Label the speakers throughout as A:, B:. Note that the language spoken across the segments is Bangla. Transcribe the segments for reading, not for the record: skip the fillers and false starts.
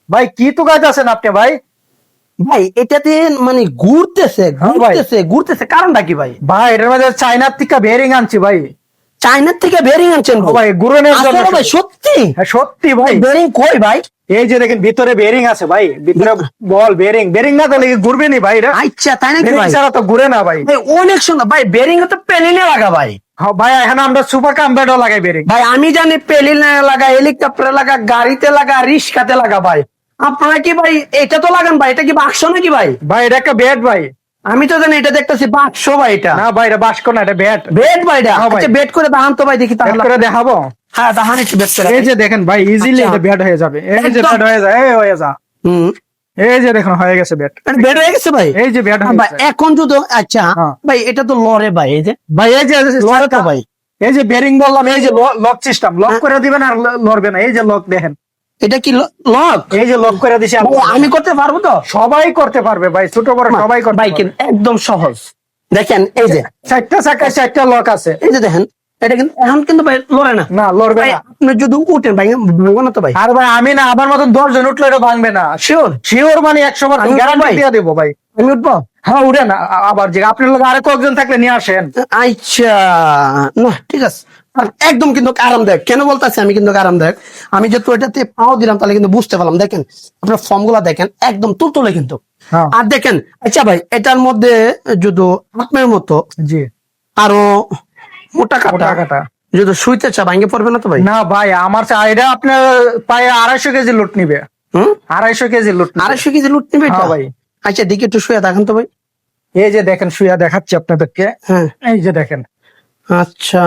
A: ভাই কি তো কাজ আছেন আপনি ভাই?
B: ভাই এটাতে মানে ঘুরতেছে ঘুরতেছে কারণটা কি ভাই?
A: ভাই এটার মধ্যে চায়নার থেকে বেয়ারিং আনছি ভাই।
B: চায়নার থেকে বেরিং আনছেন
A: ও ভাই ঘুরনের জন্য।
B: আসলে ভাই সত্যি?
A: হ্যাঁ, সত্যি ভাই।
B: বেরিং কই ভাই?
A: এই যে দেখেন ভিতরে বেয়ারিং আছে ভাই, ভিতরে বল বেয়ারিং, বেয়ারিং না তাহলে ঘুরবে নি ভাই এটা।
B: আচ্ছা তাই নাকি
A: বেয়ারিং
B: ভাই?
A: ছাড়া তো ঘুরে না ভাই।
B: ভাই অনেক সুন্দর ভাই, বেরিং তো পেলিনে লাগা ভাই।
A: হ্যাঁ ভাই এখন আমরা সুপার কাম্পেটও লাগাই বেয়ারিং।
B: ভাই আমি জানি পেলিনে লাগা, হেলিকপ্টারে লাগা, গাড়িতে লাগা, রিক্সাতে লাগা ভাই। আপনারা কি ভাই এটা তো লাগান ভাই? এটা কি বাক্স নাকি ভাই?
A: ভাই এটা একটা ব্যাট ভাই।
B: আমি তো জানি এটা দেখতেছি বাক্স ভাই। এটা
A: না ভাই এটা বাস্ক না, এটা ব্যাট।
B: বেড ভাই এটা?
A: হ্যাঁ ভাই।
B: আচ্ছা বেড করে দাহান তো ভাই দেখি
A: ব্যাট
B: তাহলে।
A: করে দেখাবো।
B: হ্যাঁ দাহান একটু বেড করে।
A: এই যে দেখেন ভাই ইজিলি
B: আচ্ছা।
A: এটা ব্যাট হয়ে যাবে। এই যে
B: একদম।
A: ব্যাট হয়ে যায়, এই হয়ে যা।
B: হুম
A: এই যে দেখুন হয়ে গেছে ব্যাট।
B: বেড হয়ে গেছে ভাই।
A: এই যে ব্যাট হয়ে
B: ভাই
A: গেছে।
B: এখন যদি আচ্ছা
A: হ্যাঁ।
B: ভাই এটা তো লরে ভাই, এই যে
A: ভাই এই যে
B: লরে তো ভাই।
A: এই যে বেরিং বললাম, এই যে লক সিস্টেম, লক করে দিবেন আর লড়বে না। এই যে লক দেখেন,
B: এটা কি লক?
A: এই যে লক করে দিছি।
B: আমি করতে পারবো তো?
A: সবাই করতে পারবে ভাই, ছোট বড় সবাই করতে
B: ভাই
A: পারবে।
B: কিন্তু একদম সহজ। দেখেন এই যে
A: চারটা চাকায় চারটা লক আছে।
B: এই যে দেখেন এটা কিন্তু এখন কিন্তু ভাই লড়ে না।
A: না লড়বে
B: ভাই
A: না।
B: আপনি যদি উঠেন ভাই ভাঙবো না তো ভাই?
A: আর ভাই আমি না, আমার মতন 10 জন উঠলে এটা ভাঙবে না।
B: শিওর?
A: শিওর মানে 100%
B: আমি
A: গ্যারান্টি
B: ভাই।
A: দিয়ে দেবো ভাই।
B: আমি উঠবো?
A: হ্যাঁ উঠেন আবার, যে আপনার লোক আরো কয়েকজন থাকলে নিয়ে আসেন।
B: আচ্ছা না ঠিক আছে। আর একদম কিন্তু আরামদায়ক। কেন বলতেছি আমি কিন্তু আরামদায়ক? আমি যেহেতু এটাতে পাও দিলাম তাহলে কিন্তু বুঝতে পারলাম। দেখেন আপনার ফর্ম গুলা দেখেন একদম তুলতুলে কিন্তু।
A: হ্যাঁ।
B: আর দেখেন আচ্ছা ভাই এটার মধ্যে যদি আপনার মতো
A: জি
B: আরো মোটা
A: মোটা
B: কাটা
A: কাটা।
B: যদি শুইতে চা ভাঙে পড়বে না তো ভাই?
A: না ভাই আমার চাহিদা আপনার প্রায় 250 কেজি লুট নিবে।
B: হুম
A: 250 কেজি লুট নিবে।
B: 250 কেজি লুট নিবে এটা?
A: হ্যাঁ ভাই।
B: আচ্ছা দেখি একটু শুয়ে দেখেন তো ভাই।
A: এই যে দেখেন শুয়া দেখাচ্ছি আপনাদেরকে।
B: হ্যাঁ
A: এই যে দেখেন,
B: আচ্ছা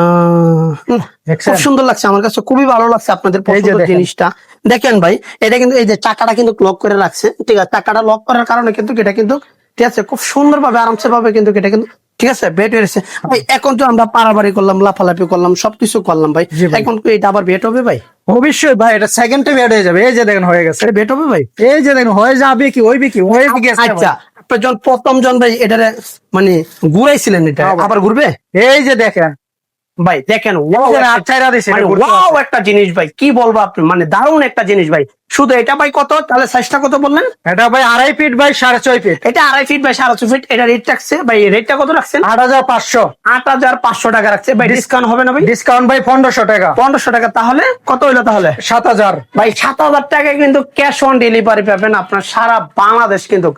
A: দেখছেন?
B: খুব সুন্দর লাগছে, আমার কাছে খুবই ভালো লাগছে আপনাদের
A: এই যে
B: পছন্দের
A: দেখেন।
B: জিনিসটা। দেখেন ভাই এটা কিন্তু এই যে চাকাটা কিন্তু লক করে রাখছে, ঠিক আছে? চাকাটা লক করার কারণে কিন্তু এটা কিন্তু ঠিক আছে খুব সুন্দর ভাবে আরামসে ভাবে কিন্তু এটা কিন্তু ঠিক আছে বেট হয়েছে ভাই। এখন তো আমরা পারাবাড়ি করলাম, লাফালাফি করলাম, সবকিছু করলাম ভাই।
A: জি ভাই।
B: এখন কি এটা আবার বেট হবে ভাই?
A: অবশ্যই ভাই, এটা সেকেন্ড টাইম এড হয়ে যাবে। এই যে দেখেন হয়ে গেছে।
B: এটা বেট হবে ভাই?
A: এই যে দেখেন হয়ে যাবে কি হইবে কি হয়ে গেছে
B: আচ্ছা
A: ভাই।
B: আপনি যখন প্রথম জন ভাই এটারে মানে ঘুরাইছিলেন এটা
A: হ্যাঁ ভাই।
B: আবার ঘুরবে?
A: এই যে দেখেন
B: ভাই দেখেন
A: এই যে আচ্ছাইরা দিছে, এটা ঘুরতে
B: ওয়াও
A: আছে।
B: একটা জিনিস ভাই, কি বলবো আপনি, মানে দারুণ একটা জিনিস ভাই। শুধু এটা ভাই কত তাহলে সাইজটা কত বললেন?
A: এটা ভাই 2.5 ফিট বাই 6.5 ফিট।
B: এটা 2.5 ফিট বাই 6.5 ফিট। এটা রেট রাখছে ভাই, রেটটা কত রাখছেন?
A: 8,500।
B: 8,500 টাকা রাখছে ভাই। ডিসকাউন্ট হবে না ভাই?
A: ডিসকাউন্ট ভাই 1500 টাকা।
B: 1500 টাকা। তাহলে কত হইলো তাহলে?
A: 7,000।
B: ভাই 7,000 টাকায় কিন্তু ক্যাশ অন ডেলিভারি পাবেন আপনার সারা বাংলাদেশ। কিন্তু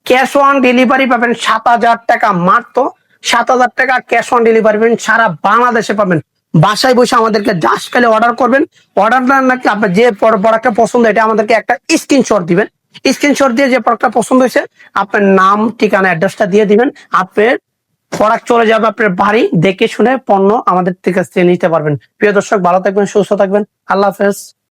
B: ক্যাশ অন ডেলিভারি পাবেন 7,000 টাকা, মাত্র 7,000 টাকা ক্যাশ অন ডেলিভারি পাবেন সারা বাংলাদেশে পাবেন। বাসায় বসে আমাদেরকে জাস্ট খালি অর্ডার করবেন। অর্ডারটা নাকি আপনার যে প্রোডাক্টটা পছন্দ এটা আমাদেরকে একটা স্ক্রিনশট দিবেন। স্ক্রিনশট দিয়ে যে প্রোডাক্টটা পছন্দ হয়েছে আপনার নাম, ঠিকানা, অ্যাড্রেসটা দিয়ে দিবেন। আপনার প্রোডাক্ট চলে যাবে আপনার বাড়ি। দেখে শুনে পণ্য আমাদের থেকে নিতে পারবেন। প্রিয় দর্শক ভালো থাকবেন, সুস্থ থাকবেন। আল্লাহ হাফেজ।